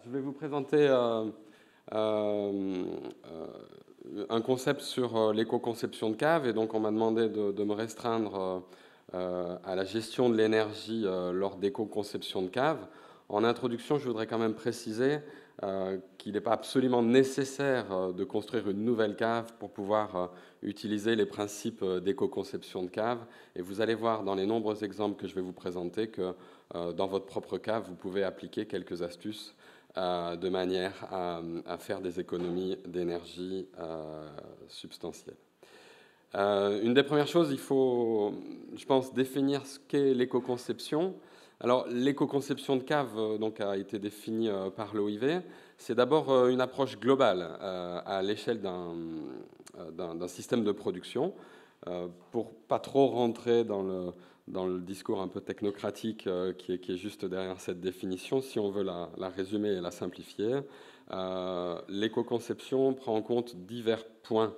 Je vais vous présenter euh, un concept sur l'éco-conception de cave. Et donc, on m'a demandé de me restreindre à la gestion de l'énergie lors d'éco-conception de cave. En introduction, je voudrais quand même préciser qu'il n'est pas absolument nécessaire de construire une nouvelle cave pour pouvoir utiliser les principes d'éco-conception de cave. Et vous allez voir dans les nombreux exemples que je vais vous présenter que dans votre propre cave, vous pouvez appliquer quelques astuces de manière à faire des économies d'énergie substantielles. Une des premières choses, il faut, je pense, définir ce qu'est l'éco-conception. Alors, l'éco-conception de cave donc, a été définie par l'OIV. C'est d'abord une approche globale à l'échelle d'un système de production. Pour pas trop rentrer dans le discours un peu technocratique qui est juste derrière cette définition, si on veut la résumer et la simplifier, l'éco-conception prend en compte divers points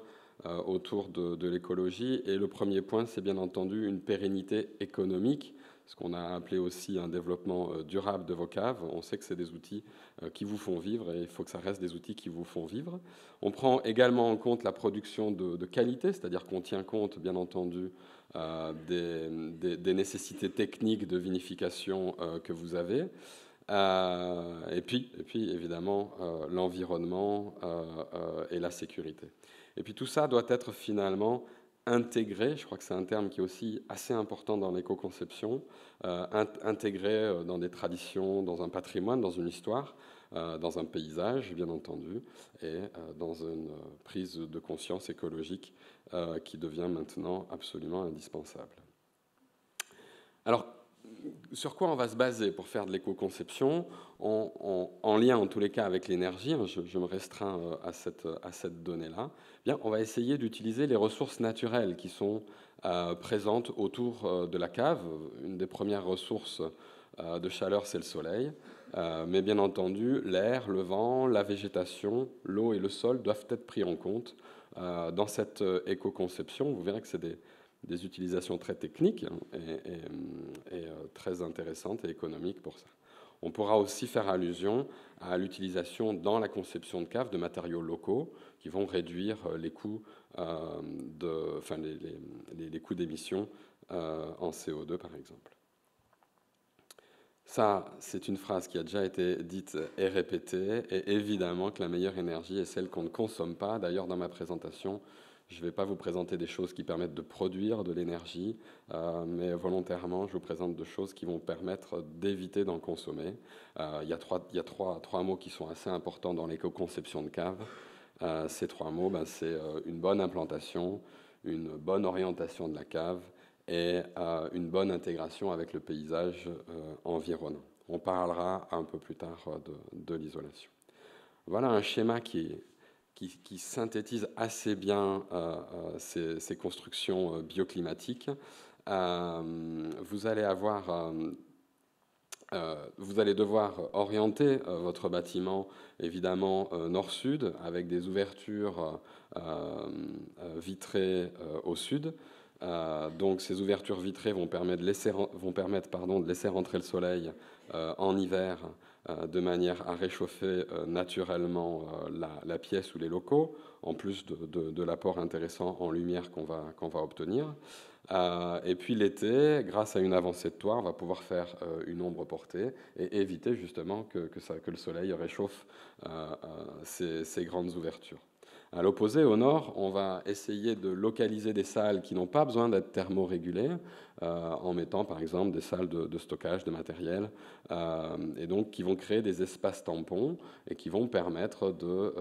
autour de l'écologie. Et le premier point, c'est bien entendu une pérennité économique, ce qu'on a appelé aussi un développement durable de vos caves. On sait que c'est des outils qui vous font vivre et il faut que ça reste des outils qui vous font vivre. On prend également en compte la production de qualité, c'est-à-dire qu'on tient compte, bien entendu, des nécessités techniques de vinification que vous avez. Et puis, évidemment, l'environnement et la sécurité. Et puis tout ça doit être finalement intégré, je crois que c'est un terme qui est aussi assez important dans l'éco-conception, intégré dans des traditions, dans un patrimoine, dans une histoire, dans un paysage, bien entendu, et dans une prise de conscience écologique qui devient maintenant absolument indispensable. Alors, sur quoi on va se baser pour faire de l'éco-conception en lien en tous les cas avec l'énergie, je me restreins à cette donnée-là. Bien, on va essayer d'utiliser les ressources naturelles qui sont présentes autour de la cave. Une des premières ressources de chaleur, c'est le soleil. Mais bien entendu, l'air, le vent, la végétation, l'eau et le sol doivent être pris en compte dans cette éco-conception. Vous verrez que c'est des utilisations très techniques et très intéressantes et économiques pour ça. On pourra aussi faire allusion à l'utilisation dans la conception de caves de matériaux locaux qui vont réduire les coûts les coûts d'émissions en CO2 par exemple. Ça, c'est une phrase qui a déjà été dite et répétée, et évidemment que la meilleure énergie est celle qu'on ne consomme pas. D'ailleurs, dans ma présentation, je ne vais pas vous présenter des choses qui permettent de produire de l'énergie, mais volontairement, je vous présente des choses qui vont permettre d'éviter d'en consommer. Il y a trois mots qui sont assez importants dans l'éco-conception de cave. Ces trois mots, c'est une bonne implantation, une bonne orientation de la cave et une bonne intégration avec le paysage environnant. On parlera un peu plus tard de l'isolation. Voilà un schéma qui synthétise assez bien ces constructions bioclimatiques. Vous allez devoir orienter votre bâtiment, évidemment, nord-sud, avec des ouvertures vitrées au sud. Donc ces ouvertures vitrées vont permettre de laisser rentrer le soleil en hiver de manière à réchauffer naturellement la pièce ou les locaux, en plus de l'apport intéressant en lumière qu'on va obtenir. Et puis l'été, grâce à une avancée de toit, on va pouvoir faire une ombre portée et éviter justement que le soleil réchauffe ces grandes ouvertures. À l'opposé, au nord, on va essayer de localiser des salles qui n'ont pas besoin d'être thermorégulées, en mettant par exemple des salles de stockage de matériel, et donc qui vont créer des espaces tampons et qui vont permettre de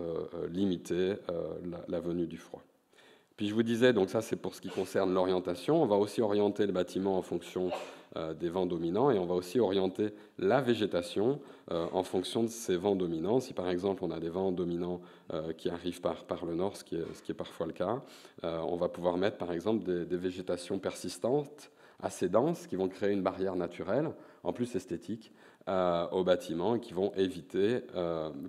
limiter la venue du froid. Puis je vous disais, donc ça c'est pour ce qui concerne l'orientation, on va aussi orienter le bâtiment en fonction des vents dominants et on va aussi orienter la végétation en fonction de ces vents dominants. Si par exemple on a des vents dominants qui arrivent par le nord, ce qui est parfois le cas, on va pouvoir mettre par exemple des végétations persistantes, assez denses, qui vont créer une barrière naturelle, en plus esthétique, au bâtiment et qui vont éviter,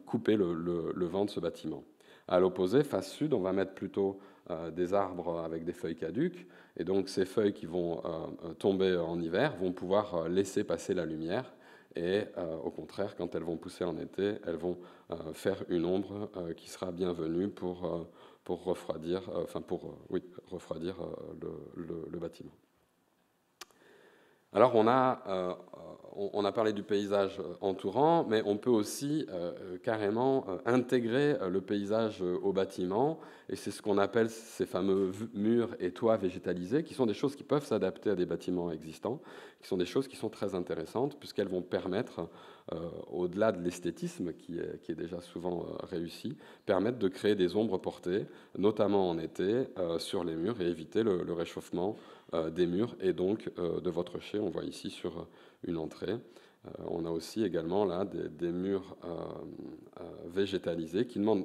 couper le vent de ce bâtiment. À l'opposé, face sud, on va mettre plutôt des arbres avec des feuilles caduques, et donc ces feuilles qui vont tomber en hiver vont pouvoir laisser passer la lumière et au contraire, quand elles vont pousser en été, elles vont faire une ombre qui sera bienvenue pour refroidir, refroidir le bâtiment. Alors on a parlé du paysage entourant, mais on peut aussi carrément intégrer le paysage au bâtiment, et c'est ce qu'on appelle ces fameux murs et toits végétalisés, qui sont des choses qui peuvent s'adapter à des bâtiments existants, qui sont des choses qui sont très intéressantes, puisqu'elles vont permettre, au-delà de l'esthétisme qui est déjà souvent réussi, permettre de créer des ombres portées, notamment en été, sur les murs, et éviter le réchauffement des murs et donc de votre chai. On voit ici sur une entrée. On a aussi également là des murs végétalisés qui demandent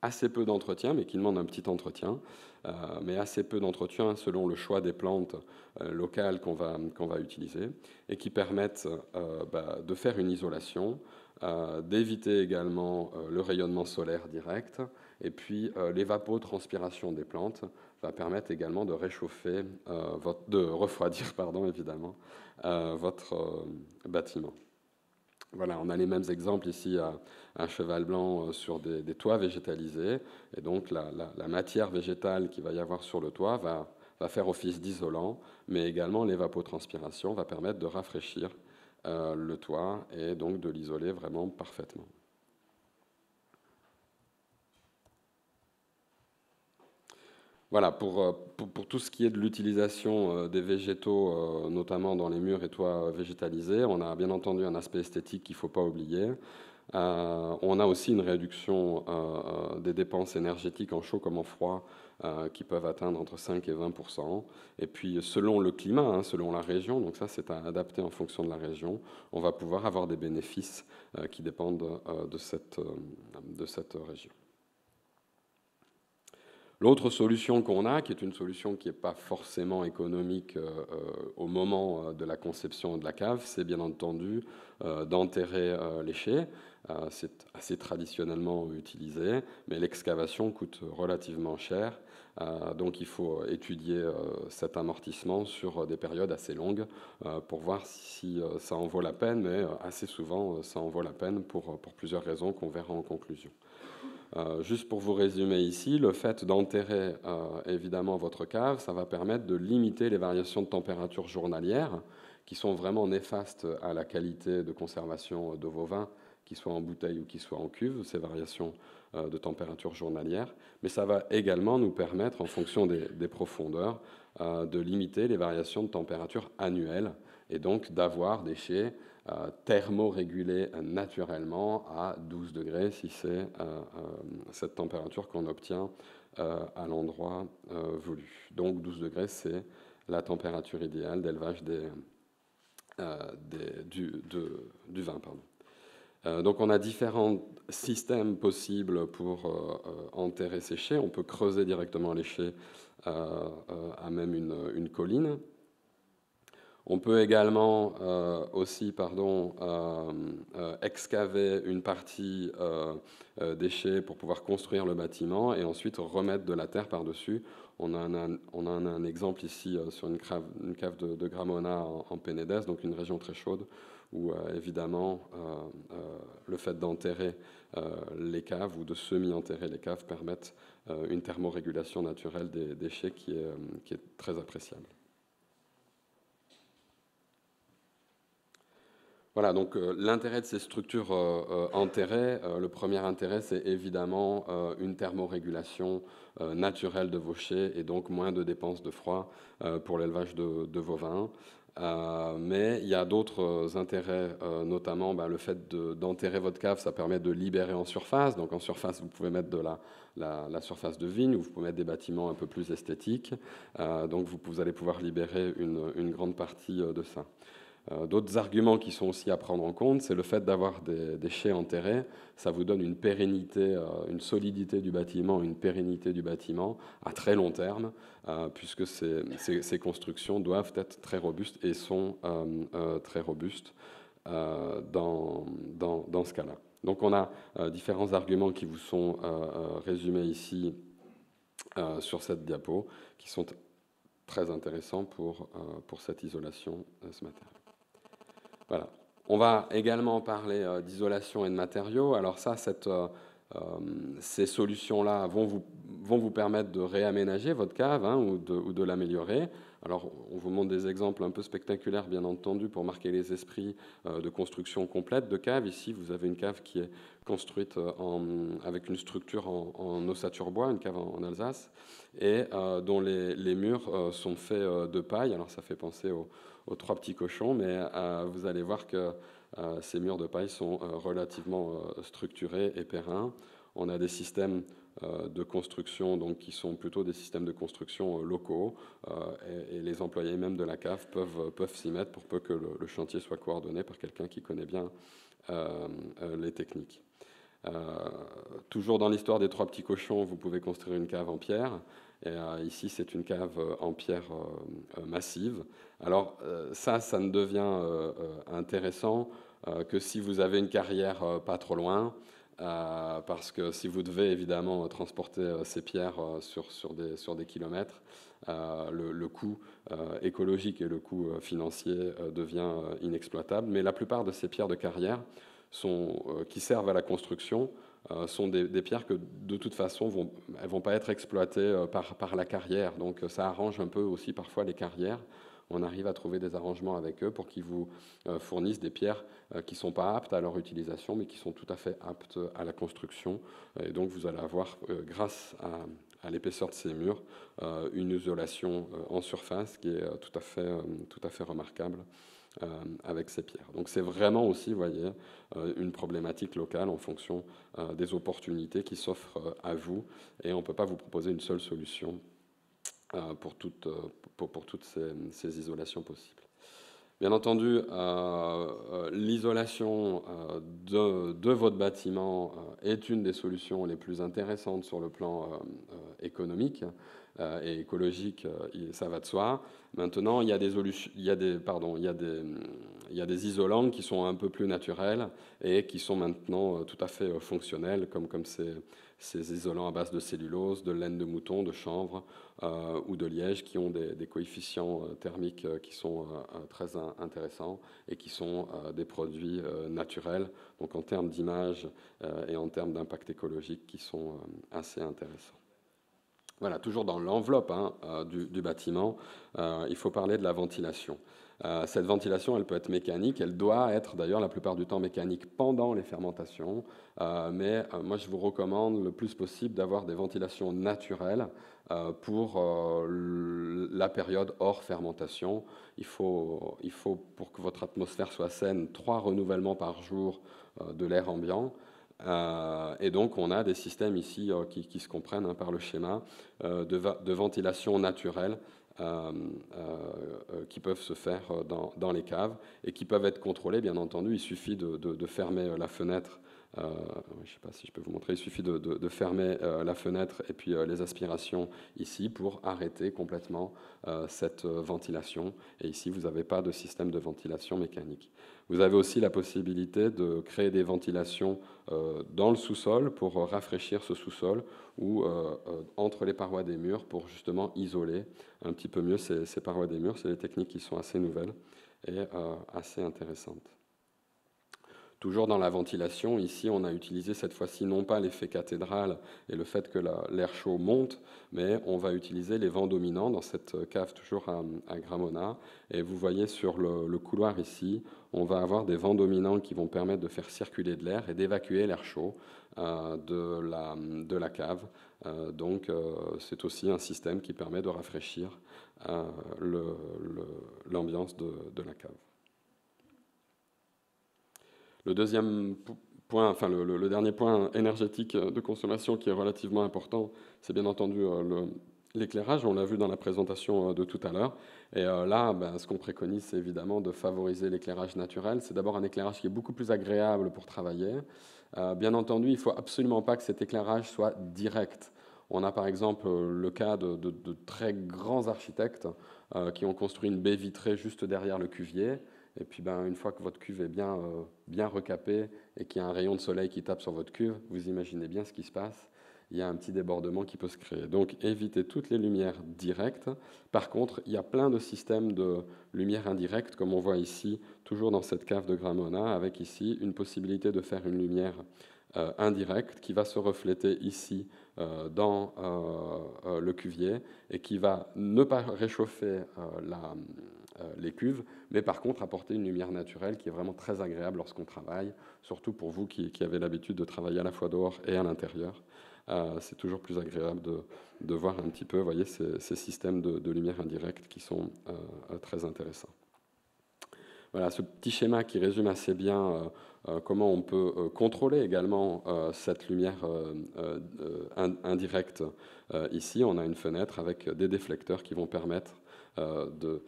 assez peu d'entretien, mais qui demandent un petit entretien, mais assez peu d'entretien selon le choix des plantes locales qu'on va utiliser, et qui permettent de faire une isolation, d'éviter également le rayonnement solaire direct, et puis l'évapotranspiration des plantes va permettre également de réchauffer, de refroidir, pardon, évidemment, votre bâtiment. Voilà, on a les mêmes exemples ici à Cheval Blanc sur des toits végétalisés. Et donc la matière végétale qu'il va y avoir sur le toit va faire office d'isolant, mais également l'évapotranspiration va permettre de rafraîchir le toit et donc de l'isoler vraiment parfaitement. Voilà, pour tout ce qui est de l'utilisation des végétaux, notamment dans les murs et toits végétalisés, on a bien entendu un aspect esthétique qu'il ne faut pas oublier. On a aussi une réduction des dépenses énergétiques en chaud comme en froid qui peuvent atteindre entre 5 et 20%. Et puis selon le climat, selon la région, donc ça c'est à adapter en fonction de la région, on va pouvoir avoir des bénéfices qui dépendent de cette région. L'autre solution qu'on a, qui est une solution qui n'est pas forcément économique au moment de la conception de la cave, c'est bien entendu d'enterrer les chais. C'est assez traditionnellement utilisé, mais l'excavation coûte relativement cher. Donc il faut étudier cet amortissement sur des périodes assez longues pour voir si ça en vaut la peine, mais assez souvent ça en vaut la peine pour plusieurs raisons qu'on verra en conclusion. Juste pour vous résumer ici, le fait d'enterrer évidemment votre cave, ça va permettre de limiter les variations de température journalières qui sont vraiment néfastes à la qualité de conservation de vos vins, qu'ils soient en bouteille ou qu'ils soient en cuve, ces variations de température journalière. Mais ça va également nous permettre, en fonction des profondeurs, de limiter les variations de température annuelles et donc d'avoir des chais thermorégulés naturellement à 12 degrés si c'est cette température qu'on obtient à l'endroit voulu. Donc 12 degrés, c'est la température idéale d'élevage du vin. Donc on a différents systèmes possibles pour enterrer ces chais. On peut creuser directement les chais à même une colline. On peut également excaver une partie des chais pour pouvoir construire le bâtiment et ensuite remettre de la terre par-dessus. On a un exemple ici sur une cave de Gramona en Penedès, donc une région très chaude, où évidemment le fait d'enterrer les caves ou de semi-enterrer les caves permettent une thermorégulation naturelle des déchets qui est très appréciable. Voilà, donc l'intérêt de ces structures enterrées, le premier intérêt, c'est évidemment une thermorégulation naturelle de vos chais et donc moins de dépenses de froid pour l'élevage de vos vins. Mais il y a d'autres intérêts, notamment le fait d'enterrer votre cave, ça permet de libérer en surface. Donc en surface, vous pouvez mettre de la surface de vigne, ou vous pouvez mettre des bâtiments un peu plus esthétiques. Donc vous allez pouvoir libérer une grande partie de ça. D'autres arguments qui sont aussi à prendre en compte, c'est le fait d'avoir des chais enterrés. Ça vous donne une pérennité, une solidité du bâtiment, une pérennité du bâtiment à très long terme, puisque ces constructions doivent être très robustes et sont très robustes dans ce cas-là. Donc on a différents arguments qui vous sont résumés ici sur cette diapo, qui sont très intéressants pour cette isolation ce matin. Voilà. On va également parler d'isolation et de matériaux. Alors ça, ces solutions-là vont vous permettre de réaménager votre cave, hein, ou de l'améliorer. Alors, on vous montre des exemples un peu spectaculaires, bien entendu, pour marquer les esprits de construction complète de cave. Ici, vous avez une cave qui est construite avec une structure en ossature bois, une cave en Alsace, et dont les murs sont faits de paille. Alors, ça fait penser aux trois petits cochons, mais vous allez voir que ces murs de paille sont relativement structurés et pérennes. On a des systèmes de construction donc, qui sont plutôt des systèmes de construction locaux, et les employés même de la cave peuvent s'y mettre pour peu que le chantier soit coordonné par quelqu'un qui connaît bien les techniques. Toujours dans l'histoire des trois petits cochons, vous pouvez construire une cave en pierre. Et, ici, c'est une cave en pierre massive. Alors ça ne devient intéressant que si vous avez une carrière pas trop loin, parce que si vous devez évidemment transporter ces pierres sur des kilomètres, le coût écologique et le coût financier devient inexploitable. Mais la plupart de ces pierres de carrière qui servent à la construction sont des pierres que de toute façon elles vont pas être exploitées par la carrière. Donc ça arrange un peu aussi parfois les carrières. On arrive à trouver des arrangements avec eux pour qu'ils vous fournissent des pierres qui ne sont pas aptes à leur utilisation, mais qui sont tout à fait aptes à la construction. Et donc vous allez avoir, grâce à l'épaisseur de ces murs, une isolation en surface qui est tout à fait remarquable avec ces pierres. Donc c'est vraiment aussi, vous voyez, une problématique locale en fonction des opportunités qui s'offrent à vous, et on ne peut pas vous proposer une seule solution pour toutes ces isolations possibles. Bien entendu, l'isolation de votre bâtiment est une des solutions les plus intéressantes sur le plan économique et écologique, ça va de soi. Maintenant, il y a des isolants qui sont un peu plus naturels et qui sont maintenant tout à fait fonctionnels, comme ces isolants à base de cellulose, de laine de mouton, de chanvre ou de liège, qui ont des coefficients thermiques qui sont très intéressants et qui sont des produits naturels, donc en termes d'image et en termes d'impact écologique qui sont assez intéressants. Voilà, toujours dans l'enveloppe du bâtiment, il faut parler de la ventilation. Cette ventilation, elle peut être mécanique, elle doit être d'ailleurs la plupart du temps mécanique pendant les fermentations, mais moi je vous recommande le plus possible d'avoir des ventilations naturelles pour la période hors fermentation. Il faut, pour que votre atmosphère soit saine, 3 renouvellements par jour de l'air ambiant. Et donc on a des systèmes ici qui se comprennent par le schéma de ventilation naturelle qui peuvent se faire dans les caves et qui peuvent être contrôlés, bien entendu. Il suffit de fermer la fenêtre. Je ne sais pas si je peux vous montrer. Il suffit de fermer la fenêtre et puis les aspirations ici pour arrêter complètement cette ventilation. Et ici, vous n'avez pas de système de ventilation mécanique. Vous avez aussi la possibilité de créer des ventilations dans le sous-sol pour rafraîchir ce sous-sol ou entre les parois des murs pour justement isoler un petit peu mieux ces parois des murs. C'est des techniques qui sont assez nouvelles et assez intéressantes. Toujours dans la ventilation, ici on a utilisé cette fois-ci non pas l'effet cathédrale et le fait que l'air chaud monte, mais on va utiliser les vents dominants dans cette cave toujours à Gramona. Et vous voyez sur le couloir ici, on va avoir des vents dominants qui vont permettre de faire circuler de l'air et d'évacuer l'air chaud de la cave. Donc c'est aussi un système qui permet de rafraîchir l'ambiance de la cave. Le deuxième point, enfin le dernier point énergétique de consommation qui est relativement important, c'est bien entendu l'éclairage. On l'a vu dans la présentation de tout à l'heure. Et là, ce qu'on préconise, c'est évidemment de favoriser l'éclairage naturel. C'est d'abord un éclairage qui est beaucoup plus agréable pour travailler. Bien entendu, il ne faut absolument pas que cet éclairage soit direct. On a par exemple le cas de très grands architectes qui ont construit une baie vitrée juste derrière le cuvier. Et puis une fois que votre cuve est bien recapée et qu'il y a un rayon de soleil qui tape sur votre cuve, vous imaginez bien ce qui se passe. il y a un petit débordement qui peut se créer. Donc évitez toutes les lumières directes. Par contre, il y a plein de systèmes de lumière indirecte, comme on voit ici, toujours dans cette cave de Gramona, avec ici une possibilité de faire une lumière indirecte qui va se refléter ici dans le cuvier et qui va ne pas réchauffer les cuves, mais par contre apporter une lumière naturelle qui est vraiment très agréable lorsqu'on travaille, surtout pour vous qui avez l'habitude de travailler à la fois dehors et à l'intérieur. C'est toujours plus agréable de voir un petit peu, voyez, ces systèmes de lumière indirecte qui sont très intéressants. Voilà, ce petit schéma qui résume assez bien comment on peut contrôler également cette lumière indirecte. Ici, on a une fenêtre avec des déflecteurs qui vont permettre de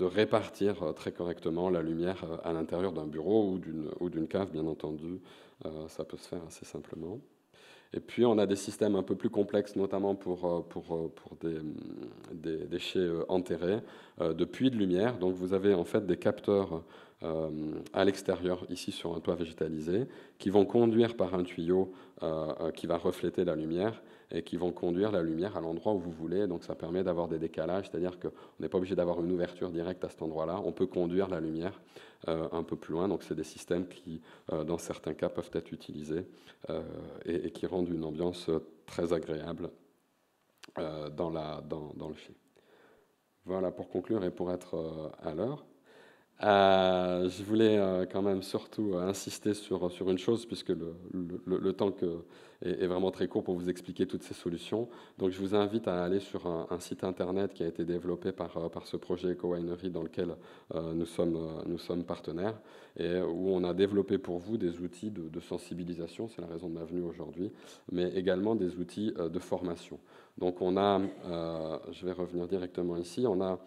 répartir très correctement la lumière à l'intérieur d'un bureau ou d'une cave, bien entendu. Ça peut se faire assez simplement. Et puis, on a des systèmes un peu plus complexes, notamment pour des déchets enterrés, de puits de lumière. Donc, vous avez en fait des capteurs à l'extérieur, ici sur un toit végétalisé, qui vont conduire par un tuyau qui va refléter la lumière et qui vont conduire la lumière à l'endroit où vous voulez. Donc, ça permet d'avoir des décalages, c'est-à-dire qu'on n'est pas obligé d'avoir une ouverture directe à cet endroit-là. On peut conduire la lumière un peu plus loin. Donc, c'est des systèmes qui, dans certains cas, peuvent être utilisés et qui rendent une ambiance très agréable dans le film. Voilà, pour conclure et pour être à l'heure. Je voulais quand même surtout insister sur une chose, puisque le temps est vraiment très court pour vous expliquer toutes ces solutions. Donc je vous invite à aller sur un site internet qui a été développé par ce projet Eco-Winery dans lequel nous sommes partenaires, et où on a développé pour vous des outils de sensibilisation, c'est la raison de ma venue aujourd'hui, mais également des outils de formation. Donc on a, je vais revenir directement ici, on a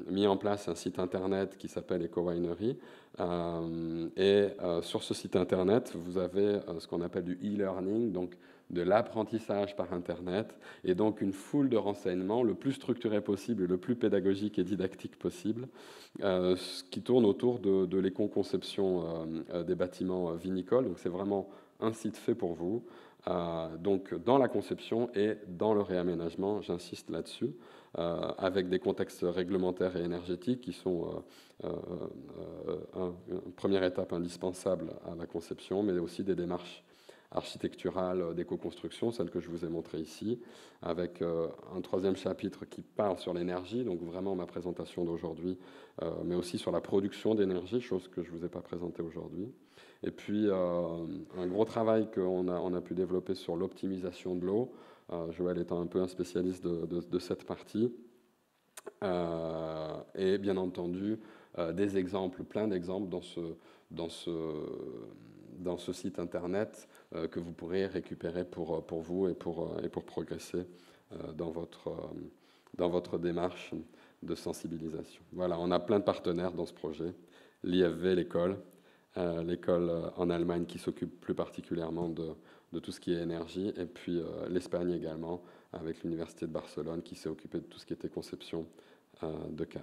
mis en place un site internet qui s'appelle Eco-Winery. Sur ce site internet, vous avez ce qu'on appelle du e-learning, donc de l'apprentissage par internet, et donc une foule de renseignements le plus structuré possible et le plus pédagogique et didactique possible, qui tourne autour de l'éco-conception des bâtiments vinicoles. Donc c'est vraiment un site fait pour vous. Donc dans la conception et dans le réaménagement, j'insiste là-dessus, avec des contextes réglementaires et énergétiques qui sont une première étape indispensable à la conception, mais aussi des démarches architecturales d'éco-construction, celle que je vous ai montrée ici, avec un troisième chapitre qui parle sur l'énergie, donc vraiment ma présentation d'aujourd'hui, mais aussi sur la production d'énergie, chose que je ne vous ai pas présentée aujourd'hui. Et puis, un gros travail qu'on a pu développer sur l'optimisation de l'eau, Joël étant un peu un spécialiste de cette partie. Et bien entendu, des exemples, plein d'exemples dans ce site internet que vous pourrez récupérer pour vous et pour progresser dans votre démarche de sensibilisation. Voilà, on a plein de partenaires dans ce projet. L'IFV, l'école en Allemagne qui s'occupe plus particulièrement de tout ce qui est énergie, et puis l'Espagne également, avec l'Université de Barcelone qui s'est occupée de tout ce qui était conception de caves.